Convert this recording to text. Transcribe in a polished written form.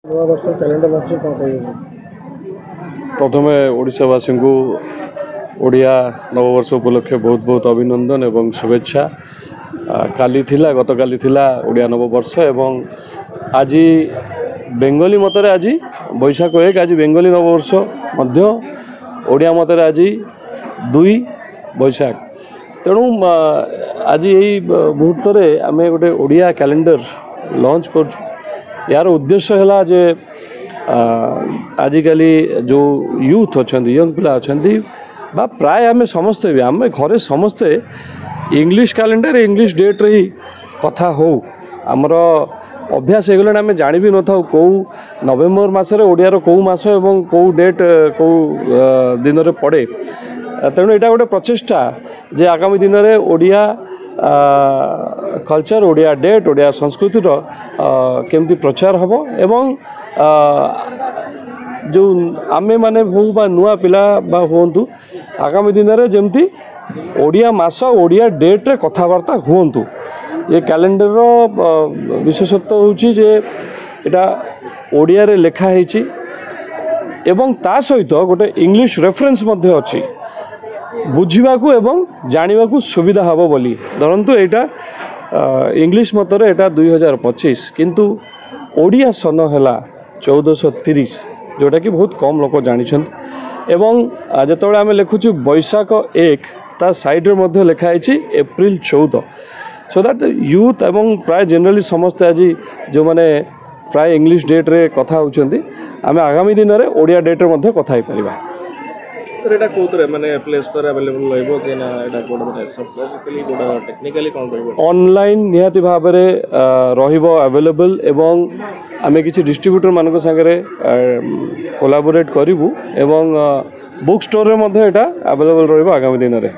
नया वर्ष कैलेंडर अच्छे कौन कह प्रथमे ओडिशावासी को ओडिया नववर्ष उपलक्षे बहुत बहुत अभिनंदन एवं शुभेच्छा। काली थिला गत काली थिला ओडिया नववर्ष एवं आज बेंगली मतरे आज बैशाख 1 आज बेंगली नववर्ष मध्य ओडिया मतरे आज 2 बैशाख। तेणु आज यही मुहूर्त आम गोटे ओडिया कैलेंडर लॉन्च कर यार उद्देश्य है जे आजिकल जो यूथ अच्छा यंग पिला अच्छा बा प्राय आम समस्ते भी आम घरे समस्ते इंग्लिश कैलेंडर इंग्लिश डेट रे ही कथा हो आमर अभ्यास हो गला आम जानी भी न था कौ नवेम्बर मसरे ओडियार कौ मास एवं कौ डेट कौ दिन रे पड़े। तेणु यहाँ गोटे प्रचेषा जे आगामी दिन में ओडिया कल्चर ओडिया डेट ओडिया संस्कृतिर केमती प्रचार हम एवं जो आमे माने हो बा नुआ पिला बा होंतु आगामी दिन में जमती ओडिया मास ओडिया डेट रे कथबार्ता हुंतु। ये कैलेंडर विशेषत्व होची जे एटा ओडिया रे लेखा हेची एवं ता सहित गोटे इंग्लिश रेफरेंस मध्य अछि बुझा एवं जाना सुविधा हम बोली धरतु यहाँ इंग्लिश मतरे यहाँ 2025 किंतु ओडिया सन है 1430 जोटा कि बहुत कम लोग जानी एवं जिते आम लिखुचु बैशाख 1 ता साइड्रे मध्य लिखाई एप्रिल 14 सो दैट यूथ एवं प्राय जनरली समस्ते आज जो मैंने प्राय इंग्लिश डेट रे कथा होउछंती आम आगामी दिन में ओडिया डेट रे मध्य कथा पारिबा। एटा कोतरे माने प्ले स्टोर अवेलेबल रहइबो कि ना एटा कोड माने सॉफ्टवेयरली कोड टेक्निकली कोन रहइबो ऑनलाइन निहाती भाव में रहिबो अवेलेबल एवं आमे किछि डिस्ट्रीब्यूटर मानको संगे कोलाबोरेट करिवु एवं बुक स्टोर रे मध्ये एटा अवेलेबल रहइबो आगामी दिन रे।